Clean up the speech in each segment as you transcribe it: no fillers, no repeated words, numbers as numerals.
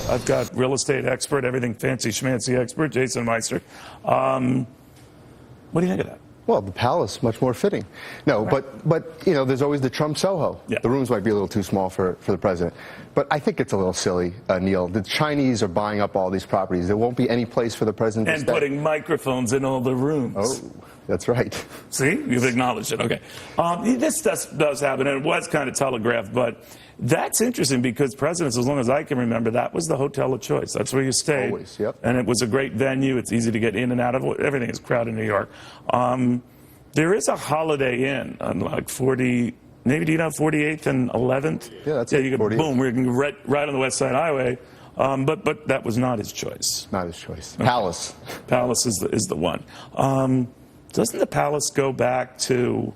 I've got real estate expert, everything fancy schmancy expert, Jason Meister. What do you think of that? Well, the Palace, much more fitting. No, right. but you know, there's always the Trump Soho. Yeah. The rooms might be a little too small for the president. But I think it's a little silly, Neil. The Chinese are buying up all these properties. There won't be any place for the president to stay. And putting microphones in all the rooms. Oh, that's right. See? You've acknowledged it. Okay. This does happen, and it was kind of telegraphed, but that's interesting because presidents, as long as I can remember, that was the hotel of choice. That's where you stayed. Always, yep. And it was a great venue. It's easy to get in and out of. Everything is crowded in New York. There is a Holiday Inn on like 40, maybe, do you know, 48th and 11th? Yeah, that's you can, 48th. boom, we're right on the West Side Highway. But that was not his choice. Not his choice. Okay. Palace. Palace is the one. Doesn't the Palace go back to...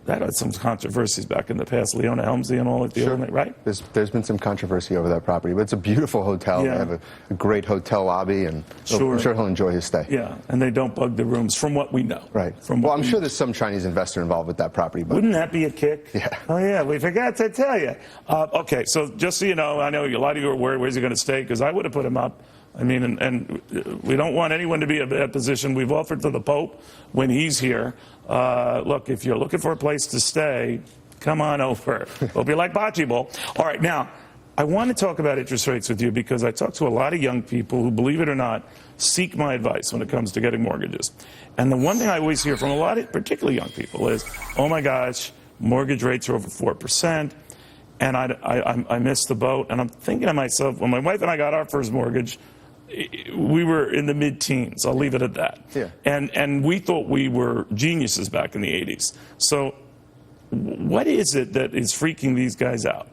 That had some controversies back in the past, Leona Helmsley and all of the old, right? There's been some controversy over that property, but it's a beautiful hotel. Yeah. They have a great hotel lobby, and sure. I'm sure he'll enjoy his stay. Yeah, and they don't bug the rooms, from what we know. Right. Well, I'm sure there's some Chinese investor involved with that property. But wouldn't that be a kick? Yeah. Oh, yeah, we forgot to tell you. Okay, so just so you know, I know a lot of you are worried, where's he going to stay? Because I would have put him up. I mean, and we don't want anyone to be in that position. We've offered to the Pope when he's here, look, if you're looking for a place to stay, come on over. It'll be like bocce ball. All right, now, I want to talk about interest rates with you because I talk to a lot of young people who, believe it or not, seek my advice when it comes to getting mortgages. And the one thing I always hear from a lot of particularly young people is, oh my gosh, mortgage rates are over 4%. And I missed the boat. And I'm thinking to myself, when my wife and I got our first mortgage, we were in the mid-teens. I'll leave it at that. Yeah. And we thought we were geniuses back in the 80s. So what is it that is freaking these guys out?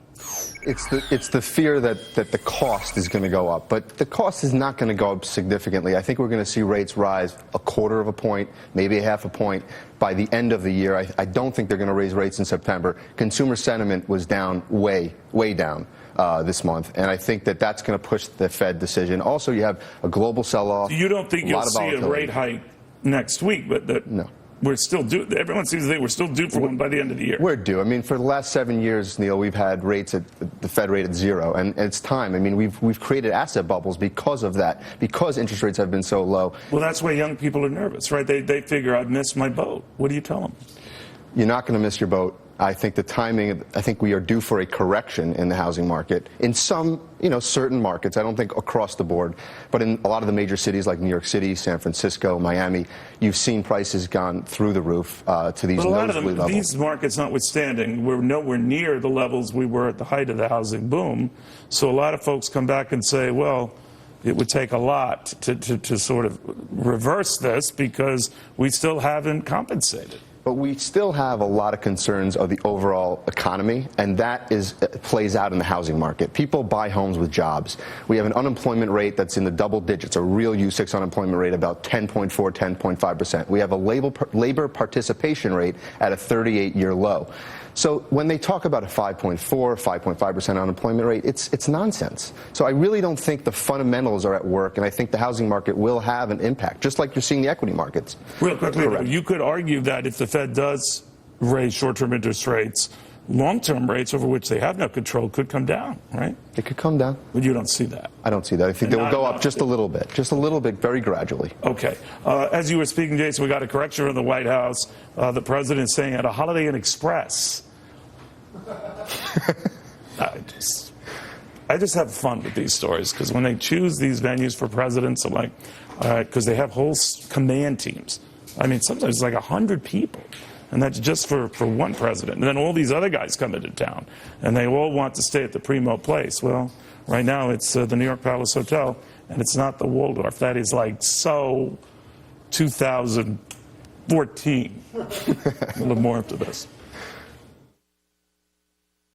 It's the fear that the cost is going to go up. But the cost is not going to go up significantly. I think we're going to see rates rise 1/4 of a point, maybe 1/2 a point by the end of the year. I don't think they're going to raise rates in September. Consumer sentiment was down way down. This month, and I think that that's going to push the Fed decision. Also, you have a global sell-off. You don't think you'll see a rate hike next week, but no. We're still due. Everyone seems to think we're still due for one by the end of the year. We're due. I mean, for the last 7 years, Neil, we've had rates at the Fed rate at 0, and it's time. I mean, we've created asset bubbles because of that, because interest rates have been so low. Well, that's why young people are nervous, right? They figure I've missed my boat. What do you tell them? You're not going to miss your boat. I think the timing, I think we are due for a correction in the housing market in some, certain markets. I don't think across the board, but in a lot of the major cities like New York City, San Francisco, Miami, you've seen prices gone through the roof to these nosebleed levels. These markets notwithstanding, we're nowhere near the levels we were at the height of the housing boom. So a lot of folks come back and say, well, it would take a lot to sort of reverse this because we still haven't compensated. But we still have a lot of concerns of the overall economy, and that plays out in the housing market. People buy homes with jobs. We have an unemployment rate that's in the double digits, a real U6 unemployment rate about 10.4, 10.5%. We have a labor participation rate at a 38-year low. So when they talk about a 5.4, 5.5% unemployment rate, it's nonsense. So I really don't think the fundamentals are at work, and I think the housing market will have an impact, just like you're seeing the equity markets. Real quickly, you could argue that if the Fed does raise short-term interest rates, long-term rates over which they have no control could come down, right? It could come down. But you don't see that. I don't see that. I think they will go up just a little bit, very gradually. Okay. As you were speaking, Jason, we got a correction from the White House. The president saying at a Holiday Inn Express. I just have fun with these stories because when they choose these venues for presidents, I'm like, because they have whole command teams. I mean, sometimes it's like 100 people, and that's just for one president. And then all these other guys come into town, and they all want to stay at the Primo Place. Well, right now it's the New York Palace Hotel, and it's not the Waldorf. That is like so 2014. A little more after this.